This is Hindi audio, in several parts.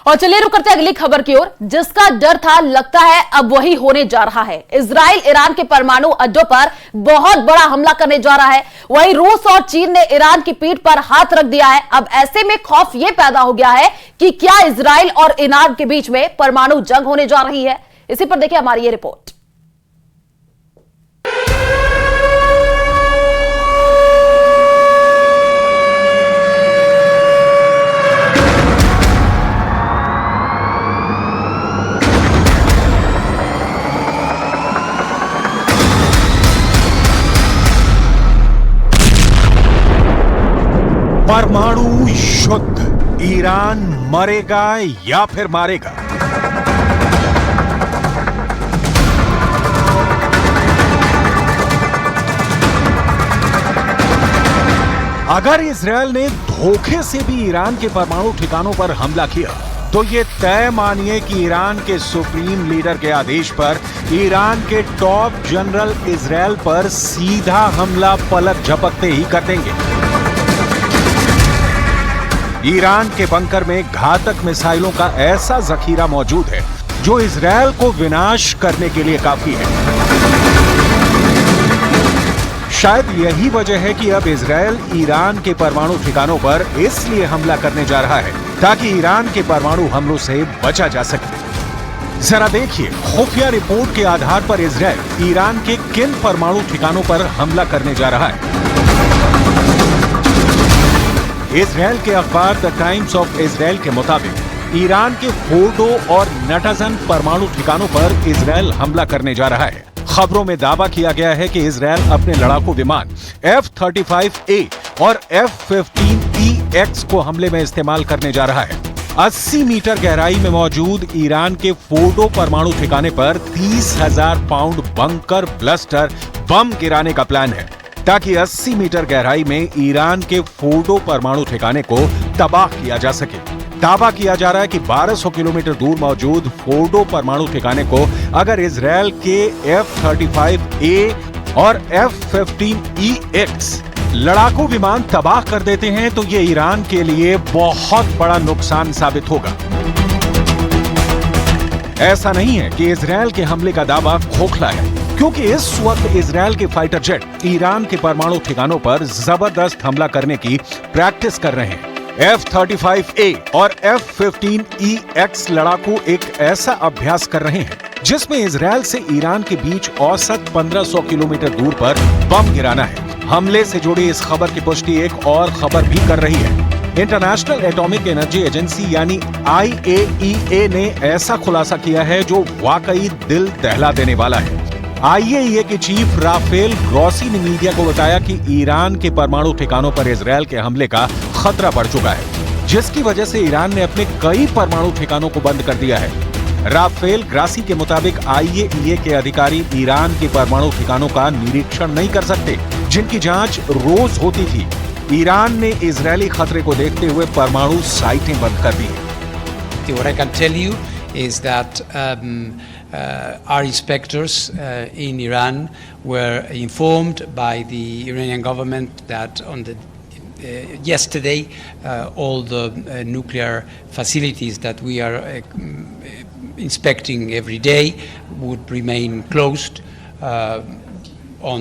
और चलिए रुक करते अगली खबर की ओर। जिसका डर था लगता है अब वही होने जा रहा है। इजराइल ईरान के परमाणु अड्डों पर बहुत बड़ा हमला करने जा रहा है। वहीं रूस और चीन ने ईरान की पीठ पर हाथ रख दिया है। अब ऐसे में खौफ यह पैदा हो गया है कि क्या इजराइल और ईरान के बीच में परमाणु जंग होने जा रही है। इसी पर देखिए हमारी ये रिपोर्ट। परमाणु युद्ध, ईरान मरेगा या फिर मारेगा। अगर इजराइल ने धोखे से भी ईरान के परमाणु ठिकानों पर हमला किया तो ये तय मानिए कि ईरान के सुप्रीम लीडर के आदेश पर ईरान के टॉप जनरल इजराइल पर सीधा हमला पलक झपकते ही कर देंगे। ईरान के बंकर में घातक मिसाइलों का ऐसा जखीरा मौजूद है जो इजराइल को विनाश करने के लिए काफी है। शायद यही वजह है कि अब इजराइल ईरान के परमाणु ठिकानों पर इसलिए हमला करने जा रहा है ताकि ईरान के परमाणु हमलों से बचा जा सके। जरा देखिए, खुफिया रिपोर्ट के आधार पर इजराइल ईरान के किन परमाणु ठिकानों पर हमला करने जा रहा है। इजराइल के अखबार द टाइम्स ऑफ इजराइल के मुताबिक ईरान के फोर्डो और नटाजन परमाणु ठिकानों पर इजराइल हमला करने जा रहा है। खबरों में दावा किया गया है कि इजराइल अपने लड़ाकू विमान F-35A और F-15EX को हमले में इस्तेमाल करने जा रहा है। 80 मीटर गहराई में मौजूद ईरान के फोर्डो परमाणु ठिकाने पर 30,000 पाउंड बंकर ब्लस्टर बम गिराने का प्लान है ताकि 80 मीटर गहराई में ईरान के फोर्डो परमाणु ठिकाने को तबाह किया जा सके। दावा किया जा रहा है कि 1200 किलोमीटर दूर मौजूद फोर्डो परमाणु ठिकाने को अगर इजराइल के F-35A और F-15EX लड़ाकू विमान तबाह कर देते हैं तो ये ईरान के लिए बहुत बड़ा नुकसान साबित होगा। ऐसा नहीं है कि इजराइल के हमले का दावा खोखला है, क्योंकि इस वक्त इजराइल के फाइटर जेट ईरान के परमाणु ठिकानों पर जबरदस्त हमला करने की प्रैक्टिस कर रहे हैं। F-35A और F-15EX लड़ाकू एक ऐसा अभ्यास कर रहे हैं जिसमें इजराइल से ईरान के बीच औसत 1500 किलोमीटर दूर पर बम गिराना है। हमले से जुड़ी इस खबर की पुष्टि एक और खबर भी कर रही है। इंटरनेशनल एटॉमिक एनर्जी एजेंसी यानी IAEA ने ऐसा खुलासा किया है जो वाकई दिल दहला देने वाला है। IAEA के चीफ राफेल ग्रॉसी ने मीडिया को बताया कि ईरान के परमाणु ठिकानों पर इजराइल के हमले का खतरा बढ़ चुका है, जिसकी वजह से ईरान ने अपने कई परमाणु ठिकानों को बंद कर दिया है। राफेल ग्रासी के मुताबिक IAEA के अधिकारी ईरान के परमाणु ठिकानों का निरीक्षण नहीं कर सकते, जिनकी जांच रोज होती थी। ईरान ने इजरायली खतरे को देखते हुए परमाणु साइटें बंद कर दी हैं। What I can tell you is that our inspectors in Iran were informed by the Iranian government that on the yesterday all the nuclear facilities that we are inspecting every day would remain closed on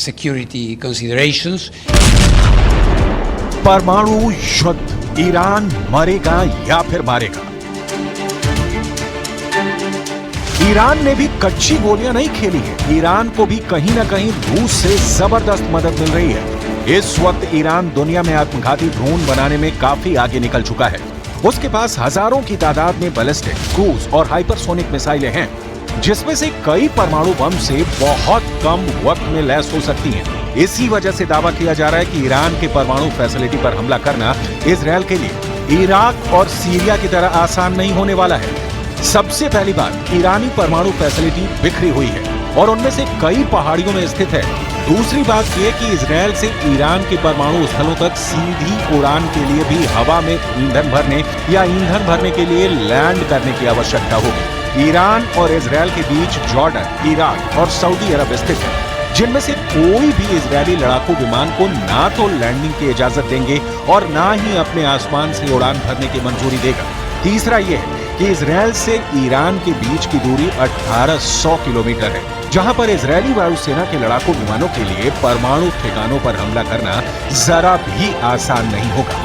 security considerations. परमाणु युद्ध, ईरान मरेगा या फिर मारेगा। ईरान ने भी कच्ची गोलियां नहीं खेली है। ईरान को भी कहीं ना कहीं रूस से जबरदस्त मदद मिल रही है। इस वक्त ईरान दुनिया में आत्मघाती ड्रोन बनाने में काफी आगे निकल चुका है। उसके पास हजारों की तादाद में बैलिस्टिक, क्रूज और हाइपरसोनिक मिसाइलें हैं, जिसमें से कई परमाणु बम से बहुत कम वक्त में लैस हो सकती हैं। इसी वजह से दावा किया जा रहा है कि ईरान के परमाणु फैसिलिटी पर हमला करना इजराइल के लिए इराक और सीरिया की तरह आसान नहीं होने वाला है। सबसे पहली बात, ईरानी परमाणु फैसिलिटी बिखरी हुई है और उनमें से कई पहाड़ियों में स्थित है। दूसरी बात यह कि इजराइल से ईरान के परमाणु स्थलों तक सीधी उड़ान के लिए भी हवा में ईंधन भरने या ईंधन भरने के लिए लैंड करने की आवश्यकता होगी। ईरान और इजराइल के बीच जॉर्डन, इराक और सऊदी अरब स्थित है, जिनमें से कोई भी इजरायली लड़ाकू विमान को ना तो लैंडिंग की इजाजत देंगे और ना ही अपने आसमान से उड़ान भरने की मंजूरी देगा। तीसरा ये है कि इजरायल से ईरान के बीच की दूरी 1800 किलोमीटर है, जहां पर इजरायली वायुसेना के लड़ाकू विमानों के लिए परमाणु ठिकानों पर हमला करना जरा भी आसान नहीं होगा।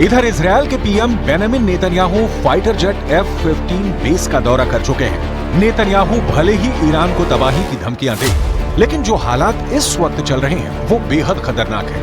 इधर इजरायल के PM Benjamin Netanyahu fighter jet F-15 base का दौरा कर चुके हैं। नेतन्याहू भले ही ईरान को तबाही की धमकियां दे, लेकिन जो हालात इस वक्त चल रहे हैं वो बेहद खतरनाक है।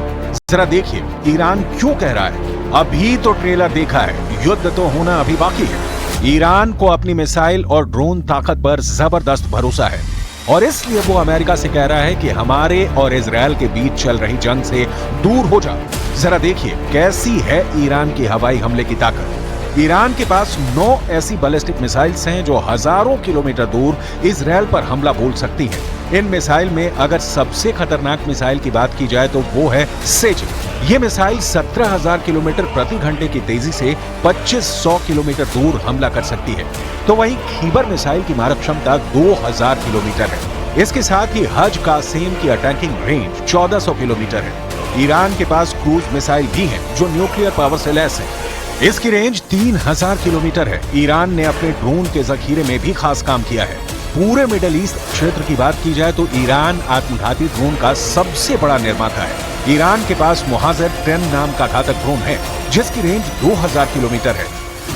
जरा देखिए ईरान क्यों कह रहा है। अभी तो ट्रेलर देखा है, युद्ध तो होना अभी बाकी है। ईरान को अपनी मिसाइल और ड्रोन ताकत पर जबरदस्त भरोसा है और इसलिए वो अमेरिका से कह रहा है कि हमारे और इजरायल के बीच चल रही जंग से दूर हो जा। जरा देखिए कैसी है ईरान की हवाई हमले की ताकत। ईरान के पास 9 ऐसी बैलिस्टिक मिसाइल्स हैं जो हजारों किलोमीटर दूर इजरायल पर हमला बोल सकती हैं। इन मिसाइल में अगर सबसे खतरनाक मिसाइल की बात की जाए तो वो है सेजिन। ये मिसाइल 17,000 किलोमीटर प्रति घंटे की तेजी से 2500 किलोमीटर दूर हमला कर सकती है। तो वहीं खीबर मिसाइल की मारक क्षमता 2000 किलोमीटर है। इसके साथ ही हज कासेम की अटैकिंग रेंज 1400 किलोमीटर है। ईरान के पास क्रूज मिसाइल भी है जो न्यूक्लियर पावर से लैस है। इसकी रेंज 3000 किलोमीटर है। ईरान ने अपने ड्रोन के जखीरे में भी खास काम किया है। पूरे मिडिल ईस्ट क्षेत्र की बात की जाए तो ईरान आत्मघाती ड्रोन का सबसे बड़ा निर्माता है। ईरान के पास मुहाजिर 10 नाम का घातक ड्रोन है जिसकी रेंज 2000 किलोमीटर है।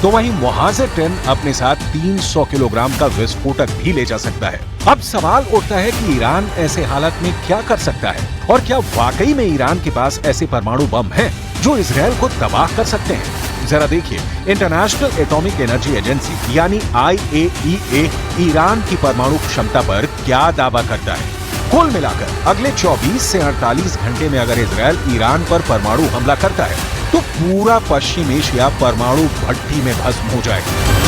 तो वहीं मुहाजिर 10 अपने साथ 300 किलोग्राम का विस्फोटक भी ले जा सकता है। अब सवाल उठता है कि ईरान ऐसे हालत में क्या कर सकता है और क्या वाकई में ईरान के पास ऐसे परमाणु बम हैं जो इजरायल को तबाह कर सकते हैं। जरा देखिए, इंटरनेशनल एटॉमिक एनर्जी एजेंसी यानी IAEA ईरान की परमाणु क्षमता पर क्या दावा करता है। कुल मिलाकर अगले 24 से 48 घंटे में अगर इजरायल ईरान पर परमाणु हमला करता है तो पूरा पश्चिम एशिया परमाणु भट्टी में भस्म हो जाएगा।